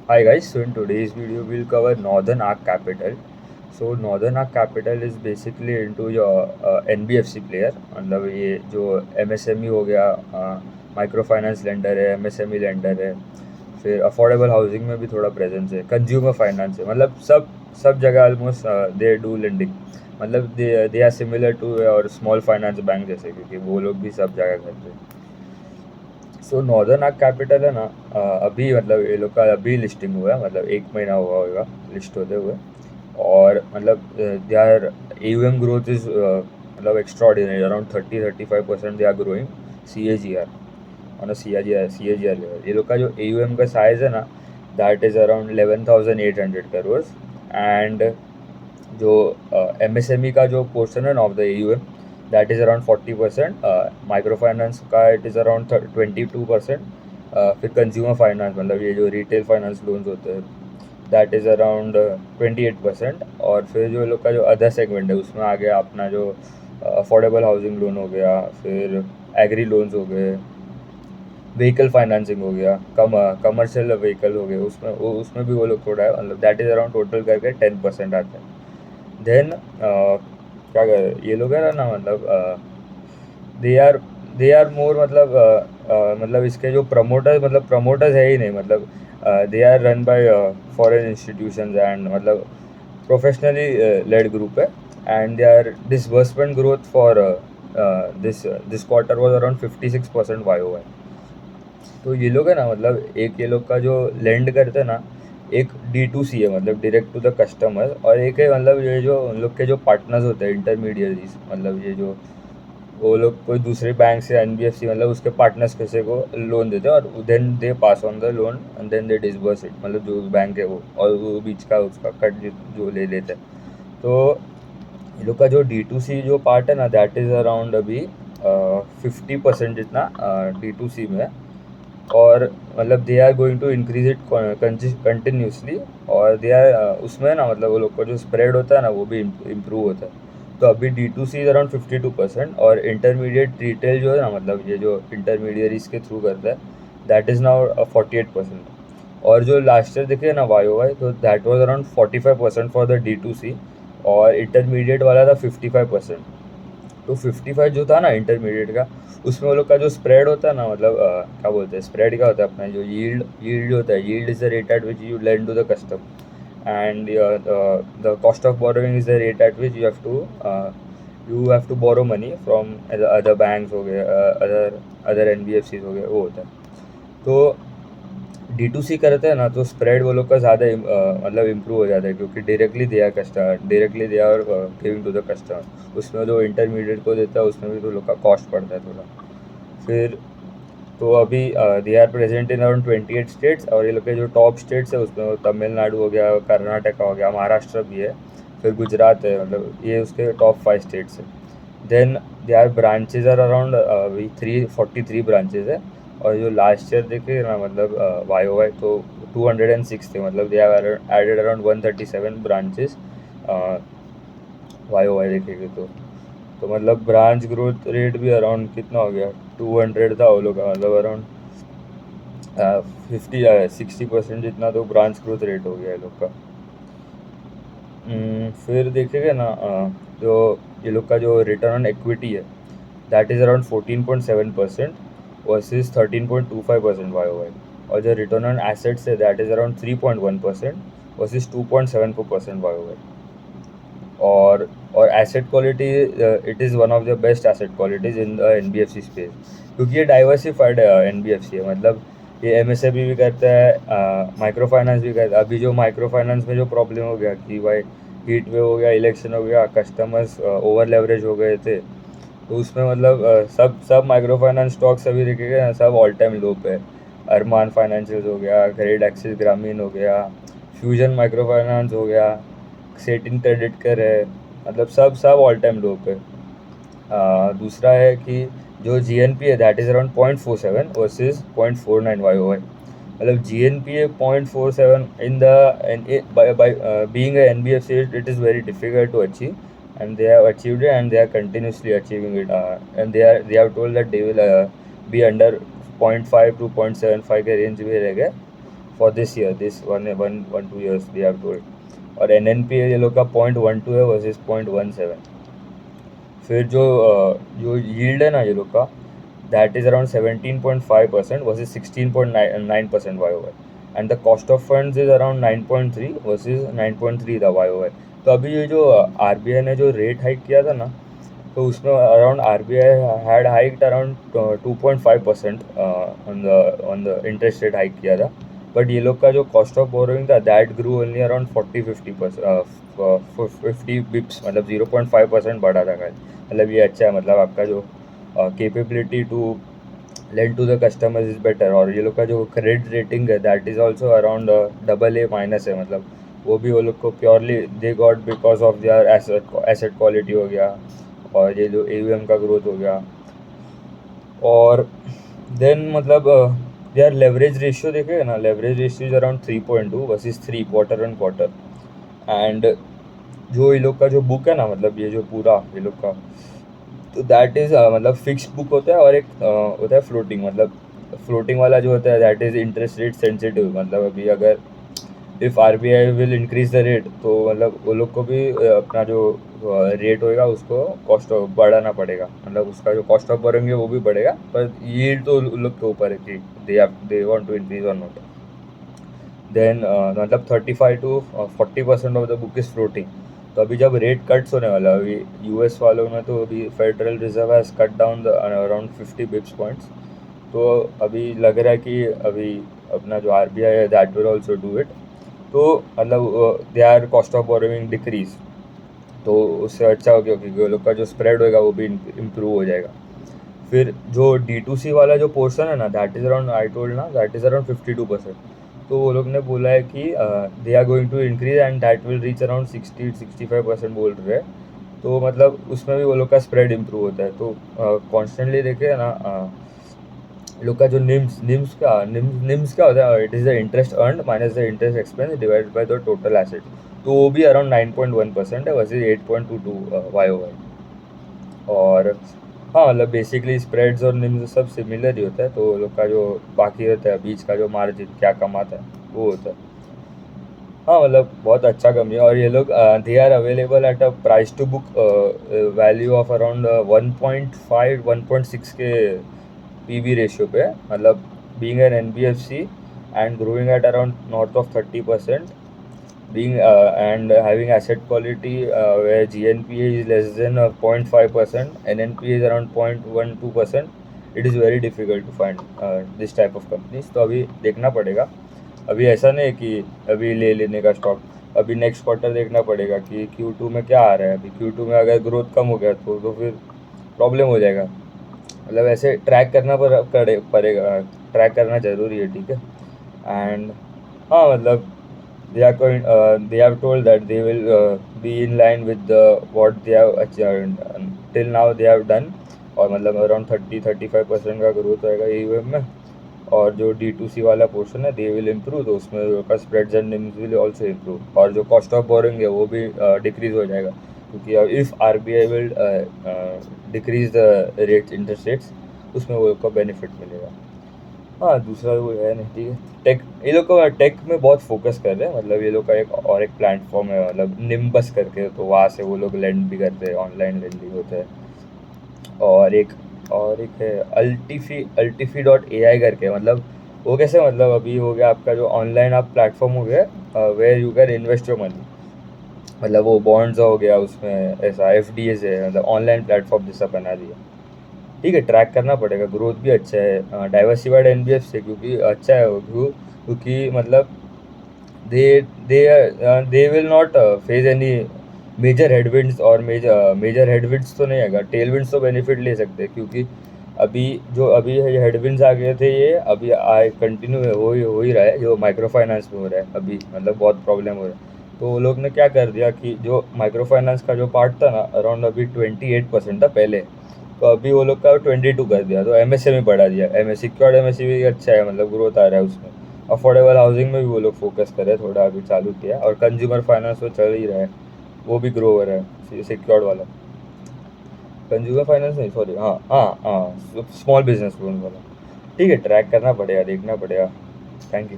Hi guys, so in today's video we'll cover Northern Arc Capital. So Northern Arc Capital is basically into your NBFC player. मतलब ये जो MSME हो गया, micro finance lender है, MSME lender है, फिर affordable housing में भी थोड़ा प्रेजेंस है, कंज्यूमर फाइनेंस है, मतलब सब जगह ऑलमोस्ट दे डू लेंडिंग। मतलब दे आर सिमिलर टू और स्मॉल फाइनेंस बैंक जैसे, क्योंकि वो लोग भी सब जगह करते हैं। सो नॉर्दर्न आर्क कैपिटल है ना, अभी मतलब ये लोग का अभी लिस्टिंग हुआ है, मतलब एक महीना हुआ होगा लिस्ट होते हुए। और मतलब they are AUM growth is मतलब extraordinary, around 30-35% they are growing CAGR on a CAGR level. ये लोग का जो AUM का साइज है ना, that is around 11,800 crore. And जो MSME का जो पोर्शन है ना of the AUM, that is around 40%। Micro finance का इट इज़ अराउंड 22%। फिर कंज्यूमर फाइनेंस, मतलब ये जो रिटेल फाइनेंस लोन्स होते हैं, दैट इज़ अराउंड 28%। और फिर जो लोग का जो अदर सेगमेंट है, उसमें आ गया अपना जो अफोर्डेबल हाउसिंग लोन हो गया, फिर एग्री लोन्स हो गए, व्हीकल फाइनेंसिंग हो गया, कमर्शियल व्हीकल हो गए, उसमें भी वो लोग थोड़ा है, मतलब दैट इज़ अराउंड टोटल करके 10% आता है। देन क्या कर ये लोग है ना, मतलब they are they are more, मतलब इसके जो प्रमोटर्स है ही नहीं, मतलब they are run by foreign institutions and मतलब प्रोफेशनली लेड ग्रुप है। And they are disbursement growth for this quarter was around 56% YoY। तो ये लोग है ना, मतलब एक ये लोग का जो लेंड करते हैं ना, एक D2C है, मतलब डायरेक्ट टू द कस्टमर, और एक है मतलब ये जो उन लोग के जो पार्टनर्स होते हैं, इंटरमीडियरीज, मतलब ये जो वो लोग कोई दूसरे बैंक से NBFC, मतलब उसके पार्टनर्स किसी को लोन देते हैं, और then they pass on the loan and then they disburse it, मतलब जो बैंक है वो, और वो बीच का उसका कट जो ले लेते हैं। तो ये लोग का जो D2C जो पार्ट है ना, दैट इज़ अराउंड अभी 50% जितना D2C में है। और मतलब they are going to increase it continuously. और दे आर उसमें ना, मतलब वो लोग का जो स्प्रेड होता है ना, वो भी इम्प्रूव होता है। तो अभी D2C इज अराउंड 52%, और इंटरमीडिएट रिटेल जो है ना, मतलब ये जो इंटरमीडियरीज के थ्रू करता है, दैट इज़ नाउ 48%। और जो लास्ट ईयर देखे ना YoY, तो that was around 45% for the D2C, और इंटरमीडिएट वाला था 55%। तो 55 जो था ना इंटरमीडिएट का, उसमें वो लोग का जो स्प्रेड होता है ना, मतलब क्या बोलते हैं, स्प्रेड क्या होता है अपना, जो यील्ड जो होता है, yield is the rate at which you lend to the customer, and the cost of borrowing is the rate at which you have to borrow money from other banks हो गए, अदर NBFCs हो गए, वो होता है। तो D2C करते हैं ना, तो स्प्रेड वो लोग का ज़्यादा मतलब इम्प्रूव हो जाता है, क्योंकि directly they are giving to the customer. उसमें जो इंटरमीडिएट को देता है, उसमें भी तो लोग का कॉस्ट पड़ता है थोड़ा। फिर तो अभी they are present in around 28 states, और ये लोग के जो टॉप स्टेट्स है उसमें वो तमिलनाडु हो गया, कर्नाटका हो गया, महाराष्ट्र भी है, फिर गुजरात है, मतलब ये उसके टॉप 5 स्टेट्स है। Then they are branches are around अभी 343 ब्रांचेज है। और जो लास्ट ईयर देखे ना, मतलब YoY तो 206 थे, मतलब they are added around 137 branches YoY देखेंगे तो मतलब ब्रांच ग्रोथ रेट भी अराउंड कितना हो गया, 200 था वो लोग का, मतलब अराउंड 50-60% जितना तो ब्रांच ग्रोथ रेट हो गया है लोग का। फिर देखेगा ना, जो ये लोग का जो रिटर्न ऑन इक्विटी है, that is around 14.7% versus 13.25% YoY। और जो रिटर्न ऑन एसेट्स है, that is around 3.1% versus 2.74% YoY। और asset quality, it is one of the best asset qualities in the NBFC space, क्योंकि ये डाइवर्सिफाइड NBFC है, मतलब ये MSME भी करता है, माइक्रो फाइनेंस भी करता है। अभी जो माइक्रो फाइनेंस में जो प्रॉब्लम हो गया कि भाई हीट वेव हो गया, इलेक्शन हो गया, कस्टमर्स ओवर लेवरेज हो गए थे, तो उसमें मतलब सब सब माइक्रो फाइनेंस स्टॉक्स अभी देखेगा ना, सब ऑल टाइम लो पे है। अरमान फाइनेंशियल हो गया, क्रेडिट एक्सिस ग्रामीण हो गया, फ्यूजन माइक्रो फाइनेंस हो गया, सेटिन क्रेडिट कर है, मतलब सब ऑल टाइम लो पे। दूसरा है कि जो GNP है, that is around 0.47 versus 0.49 YoY। मतलब GNP है 0.47 in the by being a NBFC, it is very difficult to achieve, and they have achieved it, and they are continuously achieving it, and they have told that they will be under 0.5 to 0.75 के range में रहेगा for this year, this 1 2 years they have told. और NNPA ये लोग का 0.12 है versus 0.17. फिर जो यील्ड है ना ये लोग का, that is around 17.5% versus 16.9% YOY. And the cost of funds is around 9.3 versus 9.3 था YOY. तो अभी ये जो RBI ने जो रेट हाइक किया था ना, तो उसमें around RBI had hiked around 2.5% on the interest rate hike किया था. बट ये लोग का जो कॉस्ट ऑफ बोरोइंग था that grew only around 50 bips, मतलब 0.5% बढ़ा था. मतलब ये अच्छा है, मतलब आपका जो capability to lend to the customers is better. और ये लोग का जो क्रेडिट रेटिंग है that is also around AA- है. मतलब वो भी वो लोग को purely they got because of their asset quality हो गया, और ये जो AUM का ग्रोथ हो गया. और देन मतलब यार लेवरेज रेशियो देखेगा ना, leverage ratio is around 3.2 versus 3 quarter on quarter. And जो ये लोग का जो बुक है ना, मतलब ये जो पूरा ये लोग का, तो दैट इज़ मतलब फिक्स्ड बुक होता है, और एक होता है फ्लोटिंग. मतलब फ्लोटिंग वाला जो होता है that is interest rate sensitive. मतलब अभी अगर if RBI will increase the rate, तो मतलब वो लोग को भी अपना जो रेट होएगा उसको कॉस्ट बढ़ाना पड़ेगा. मतलब उसका जो कॉस्ट ऑफ बोरोइंग वो भी बढ़ेगा, पर यील्ड तो उन लोग के ऊपर है कि दे वांट टू इंक्रीज और नॉट. देन मतलब 35 to 40% of the book is floating. तो अभी जब रेट कट्स होने वाला है, अभी US वालों ने तो अभी federal reserve has cut down the around 50 Bips points. तो अभी लग रहा है कि अभी अपना जो RBI है that will also do it. तो मतलब they are cost of borrowing decrease, तो उससे अच्छा हो गया क्योंकि वो लोग का जो स्प्रेड होएगा वो भी इम्प्रूव हो जाएगा. फिर जो D2C वाला जो पोर्शन है ना, that is around, I told ना, दैट इज़ अराउंड 52%. तो वो लोग ने बोला है कि they are going to increase and that will reach around 60-65% बोल रहे हैं. तो मतलब उसमें भी वो लोग का स्प्रेड इम्प्रूव होता है. तो कॉन्स्टेंटली देखे ना, लोग का जो निम्स क्या होता है, it is the interest earn minus the interest expense divided by the total asset. तो वो भी अराउंड 9.1% है वर्सेज 8.22 YOY. और हाँ, मतलब बेसिकली स्प्रेड्स और निम्स सब सिमिलर ही होता है. तो वो लोग का जो बाकी होता है बीच का जो मार्जिन क्या कमाता है वो होता है. हाँ, मतलब बहुत अच्छा कंपनी है. और ये लोग they are available at a price to book value of around 1.5-1.6 के PB रेशियो पे. मतलब being an NBFC and growing at around north of 30%, being and having asset quality where GNPA is less than 0.5%, NNPA is around 0.12%, it is very difficult to find this type of companies. तो अभी देखना पड़ेगा. अभी ऐसा नहीं है कि अभी ले लेने का स्टॉक. अभी नेक्स्ट क्वार्टर देखना पड़ेगा कि Q2 में क्या आ रहा है. अभी Q2 में अगर ग्रोथ कम हो गया तो फिर प्रॉब्लम हो जाएगा. मतलब ऐसे ट्रैक करना पड़ेगा. ट्रैक करना ज़रूरी है, ठीक है. एंड हाँ, मतलब they have told that they will be in line with what they have achieved till now they have done. और मतलब अराउंड 30-35% का ग्रोथ रहेगा AUM में. और जो D2C वाला पोर्शन है दे विल इम्प्रूव, तो उसमें का spreads and NIMS will also improve. और जो कॉस्ट ऑफ बोरिंग है वो भी डिक्रीज हो जाएगा, क्योंकि if RBI will decrease the rates, interest rates, उसमें वो को बेनिफिट मिलेगा. हाँ, दूसरा वो है नहीं, ठीक है. टेक, ये लोग का टेक में बहुत फोकस कर रहे हैं. मतलब ये लोग का एक प्लेटफॉर्म है, मतलब निम्बस करके, तो वहाँ से वो लोग लेंड भी करते हैं, ऑनलाइन लेंडिंग होता है. और एक है Altifi.ai करके. मतलब वो कैसे, मतलब अभी हो गया आपका जो ऑनलाइन आप प्लेटफॉर्म हो गया where you can invest your money. मतलब वो बॉन्ड्स हो गया, उसमें ऐसा FDs है, मतलब ऑनलाइन प्लेटफॉर्म जैसा बना दिया. ठीक है, ट्रैक करना पड़ेगा. ग्रोथ भी अच्छा है, डाइवर्सिफाइड NBFC से, क्योंकि अच्छा है वो क्योंकि मतलब they they will not face any major headwinds. और मेजर हेडविंड्स तो नहीं आएगा, टेलविंड्स तो बेनिफिट ले सकते हैं. क्योंकि अभी हेडविंड्स आ गए थे, ये अभी आए कंटिन्यू हो ही रहा है. जो माइक्रो फाइनेंस में हो रहा है अभी, मतलब बहुत प्रॉब्लम हो रहा है. तो वो लोग ने क्या कर दिया कि जो माइक्रो फाइनेंस का जो पार्ट था ना, अराउंड अभी 28% था पहले, तो अभी वो लोग का 22 कर दिया. तो MSME बढ़ा दिया. सिक्योर्ड MSME भी अच्छा है, मतलब ग्रोथ आ रहा है उसमें. अफोर्डेबल हाउसिंग में भी वो लोग फोकस कर रहे हैं, थोड़ा अभी चालू किया. और कंज्यूमर फाइनेंस तो चल ही रहा है, वो भी ग्रो हो रहा है, सिक्योर्ड वाला. कंज्यूमर फाइनेंस नहीं, सॉरी, हाँ हाँ हाँ, स्मॉल बिजनेस लोन वाला. ठीक है, ट्रैक करना पड़ेगा, देखना पड़ेगा. Thank you.